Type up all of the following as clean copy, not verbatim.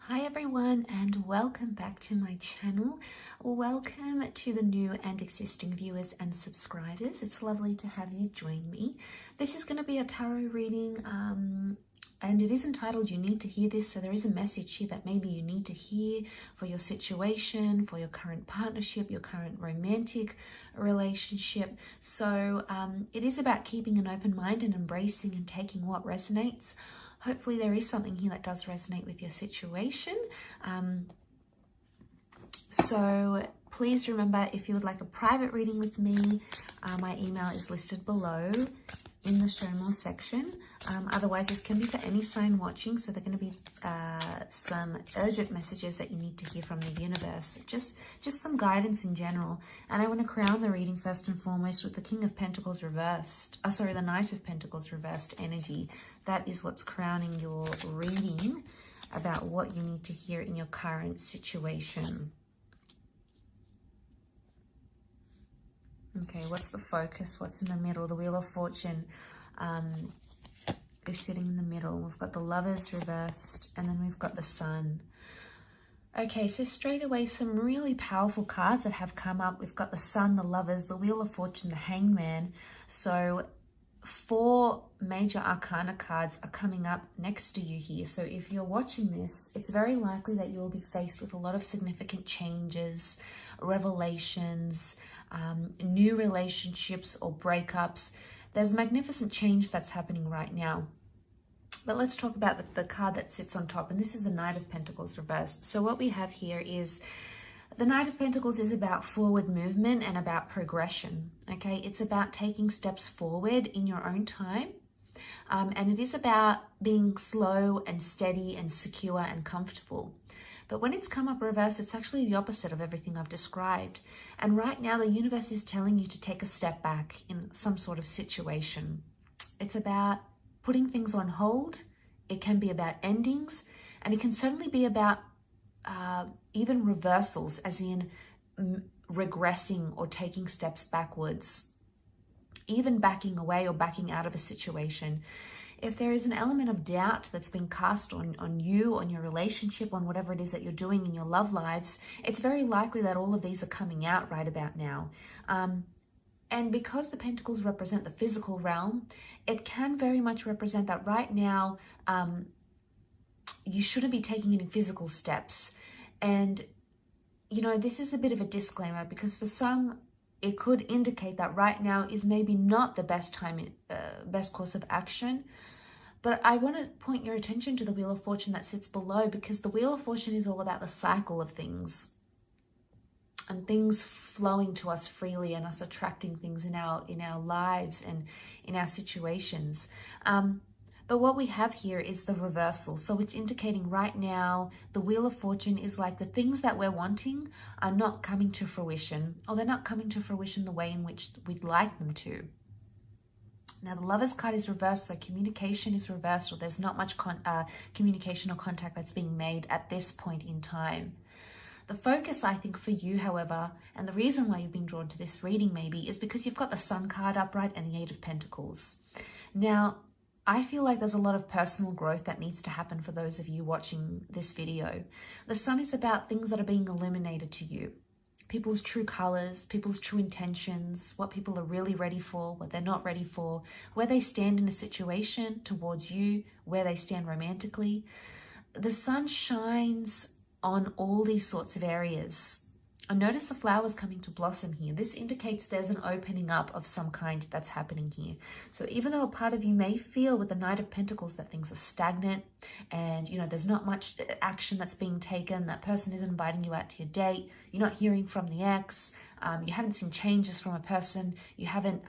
Hi everyone, and welcome back to my channel. Welcome to the new and existing viewers and subscribers. It's lovely to have you join me. This is going to be a tarot reading and it is entitled You Need to Hear This. So there is a message here that maybe you need to hear for your situation, for your current partnership, your current romantic relationship. So it is about keeping an open mind and embracing and taking what resonates. Hopefully there is something here that does resonate with your situation. So please remember, if you would like a private reading with me, my email is listed below in the show more section. Otherwise, this can be for any sign watching. So they're going to be some urgent messages that you need to hear from the universe. Just some guidance in general. And I want to crown the reading first and foremost with the King of Pentacles reversed. The Knight of Pentacles reversed energy. That is what's crowning your reading about what you need to hear in your current situation. Okay, what's the focus? What's in the middle? The Wheel of Fortune is sitting in the middle. We've got the Lovers reversed, and then we've got the Sun. Okay, so straight away, some really powerful cards that have come up. We've got the Sun, the Lovers, the Wheel of Fortune, the Hangman. So 4 major arcana cards are coming up next to you here. So if you're watching this, it's very likely that you'll be faced with a lot of significant changes, revelations, new relationships or breakups. There's magnificent change that's happening right now. But let's talk about the card that sits on top, and this is the Knight of Pentacles reversed. So what we have here is the Knight of Pentacles is about forward movement and about progression, okay? It's about taking steps forward in your own time, and it is about being slow and steady and secure and comfortable. But when it's come up reverse, it's actually the opposite of everything I've described. And right now, the universe is telling you to take a step back in some sort of situation. It's about putting things on hold. It can be about endings, and it can certainly be about even reversals, as in regressing or taking steps backwards, even backing away or backing out of a situation. If there is an element of doubt that's been cast on you, on your relationship, on whatever it is that you're doing in your love lives, it's very likely that all of these are coming out right about now. And because the Pentacles represent the physical realm, it can very much represent that right now you shouldn't be taking any physical steps. And, you know, this is a bit of a disclaimer, because for some, it could indicate that right now is maybe not the best time, best course of action. But I want to point your attention to the Wheel of Fortune that sits below, because the Wheel of Fortune is all about the cycle of things and things flowing to us freely and us attracting things in our lives and in our situations. But what we have here is the reversal. So it's indicating right now the Wheel of Fortune is like the things that we're wanting are not coming to fruition, or they're not coming to fruition the way in which we'd like them to. Now the Lovers card is reversed, so communication is reversed, or there's not much communication or contact that's being made at this point in time. The focus, I think, for you, however, and the reason why you've been drawn to this reading maybe, is because you've got the Sun card upright and the 8 of Pentacles. Now, I feel like there's a lot of personal growth that needs to happen for those of you watching this video. The Sun is about things that are being illuminated to you. People's true colors, people's true intentions, what people are really ready for, what they're not ready for, where they stand in a situation towards you, where they stand romantically. The Sun shines on all these sorts of areas. And notice the flowers coming to blossom here. This indicates there's an opening up of some kind that's happening here. So even though a part of you may feel with the Knight of Pentacles that things are stagnant and, you know, there's not much action that's being taken, that person isn't inviting you out to your date, you're not hearing from the ex, you haven't seen changes from a person, you haven't,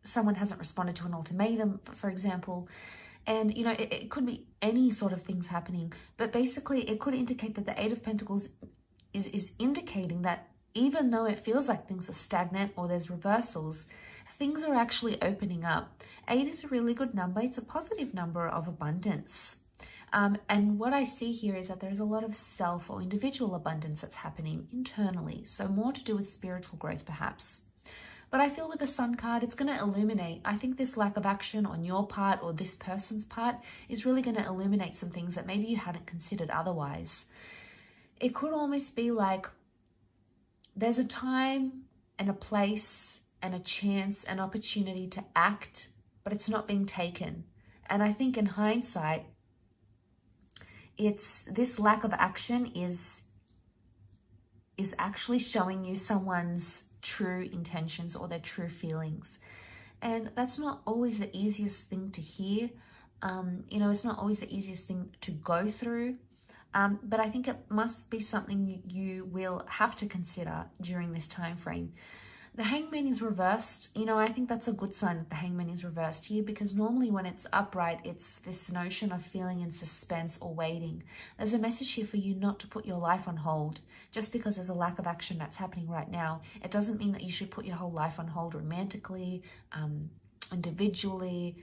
someone hasn't responded to an ultimatum, for example. And, you know, it could be any sort of things happening, but basically it could indicate that the 8 of Pentacles is indicating that even though it feels like things are stagnant or there's reversals, things are actually opening up. 8 is a really good number. It's a positive number of abundance. And what I see here is that there's a lot of self or individual abundance that's happening internally. So more to do with spiritual growth, perhaps. But I feel with the Sun card, it's going to illuminate. I think this lack of action on your part or this person's part is really going to illuminate some things that maybe you hadn't considered otherwise. It could almost be like there's a time and a place and a chance, an opportunity to act, but it's not being taken. And I think in hindsight, it's this lack of action is actually showing you someone's true intentions or their true feelings. And that's not always the easiest thing to hear. It's not always the easiest thing to go through. But I think it must be something you will have to consider during this time frame. The Hangman is reversed. I think that's a good sign that the Hangman is reversed here, because normally when it's upright, it's this notion of feeling in suspense or waiting. There's a message here for you not to put your life on hold. Just because there's a lack of action that's happening right now, it doesn't mean that you should put your whole life on hold romantically, individually,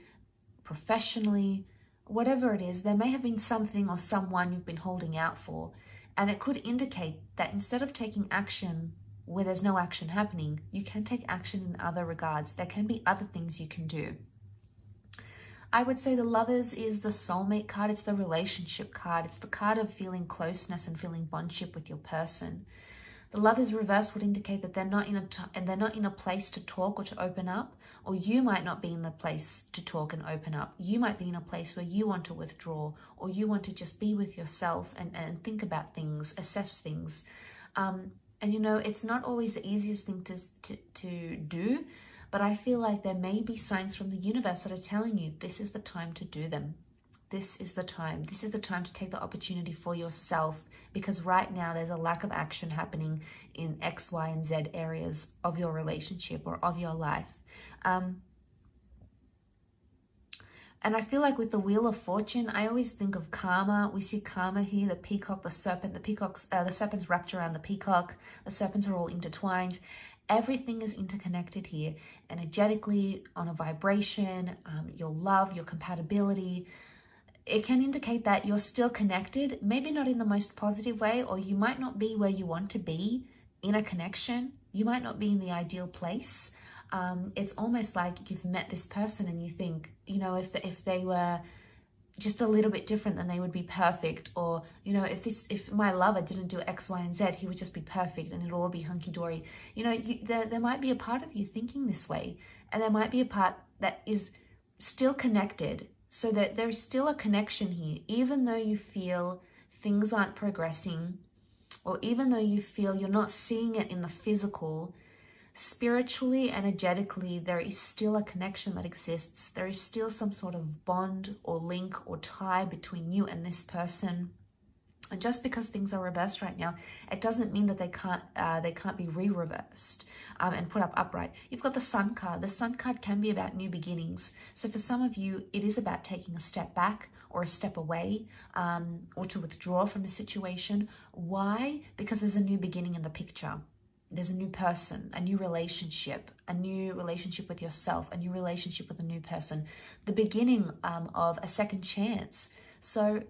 professionally, whatever it is. There may have been something or someone you've been holding out for, and it could indicate that instead of taking action where there's no action happening, you can take action in other regards. There can be other things you can do. I would say the Lovers is the soulmate card. It's the relationship card. It's the card of feeling closeness and feeling bondship with your person. The Lovers reverse would indicate that they're not in a place to talk or to open up, or you might not be in the place to talk and open up. You might be in a place where you want to withdraw, or you want to just be with yourself and think about things, assess things. It's not always the easiest thing to do, but I feel like there may be signs from the universe that are telling you this is the time to do them. This is the time. This is the time to take the opportunity for yourself, because right now there's a lack of action happening in X, Y, and Z areas of your relationship or of your life. And I feel like with the Wheel of Fortune, I always think of karma. We see karma here, the peacock, the serpent. The serpent's wrapped around the peacock. The serpents are all intertwined. Everything is interconnected here, energetically, on a vibration, your love, your compatibility. It can indicate that you're still connected, maybe not in the most positive way, or you might not be where you want to be in a connection. You might not be in the ideal place. It's almost like you've met this person and you think, if they were just a little bit different, then they would be perfect. Or, if my lover didn't do X, Y, and Z, he would just be perfect and it'll all be hunky-dory. There might be a part of you thinking this way, and there might be a part that is still connected, so that there's still a connection here, even though you feel things aren't progressing, or even though you feel you're not seeing it in the physical. Spiritually, energetically, there is still a connection that exists. There is still some sort of bond or link or tie between you and this person. And just because things are reversed right now, it doesn't mean that they can't be re-reversed and put up upright. You've got the Sun card. The Sun card can be about new beginnings. So for some of you, it is about taking a step back or a step away, or to withdraw from a situation. Why? Because there's a new beginning in the picture. There's a new person, a new relationship with yourself, a new relationship with a new person, the beginning of a second chance. So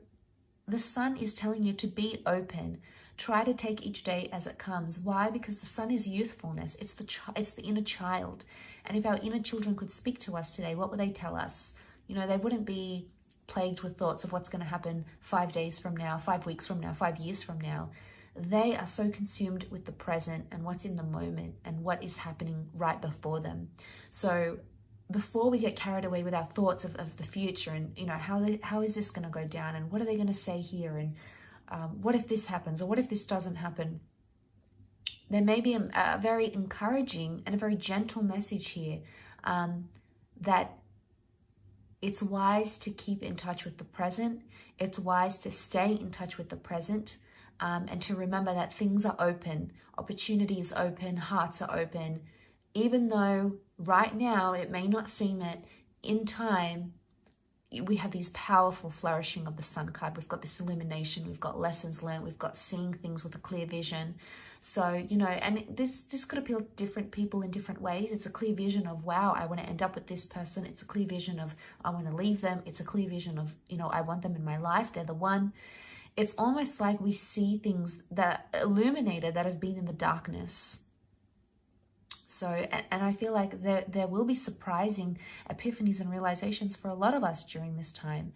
the Sun is telling you to be open. Try to take each day as it comes. Why? Because the Sun is youthfulness. It's the inner child. And if our inner children could speak to us today, what would they tell us? They wouldn't be plagued with thoughts of what's going to happen 5 days from now, 5 weeks from now, 5 years from now. They are so consumed with the present and what's in the moment and what is happening right before them. So before we get carried away with our thoughts of the future and, how is this going to go down and what are they going to say here and what if this happens or what if this doesn't happen? There may be a very encouraging and a very gentle message here that it's wise to keep in touch with the present. It's wise to stay in touch with the present. And to remember that things are open, opportunities open, hearts are open. Even though right now it may not seem it, in time, we have these powerful flourishing of the Sun card. We've got this illumination, we've got lessons learned, we've got seeing things with a clear vision. So, and this could appeal to different people in different ways. It's a clear vision of, wow, I want to end up with this person. It's a clear vision of, I want to leave them. It's a clear vision of, I want them in my life. They're the one. It's almost like we see things that are illuminated that have been in the darkness. So, and I feel like there will be surprising epiphanies and realizations for a lot of us during this time.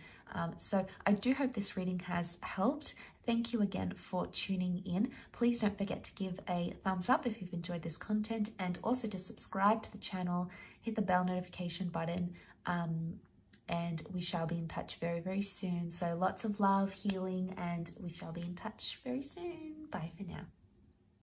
So I do hope this reading has helped. Thank you again for tuning in. Please don't forget to give a thumbs up if you've enjoyed this content, and also to subscribe to the channel, hit the bell notification button, and we shall be in touch very, very soon. So lots of love, healing, and we shall be in touch very soon. Bye for now.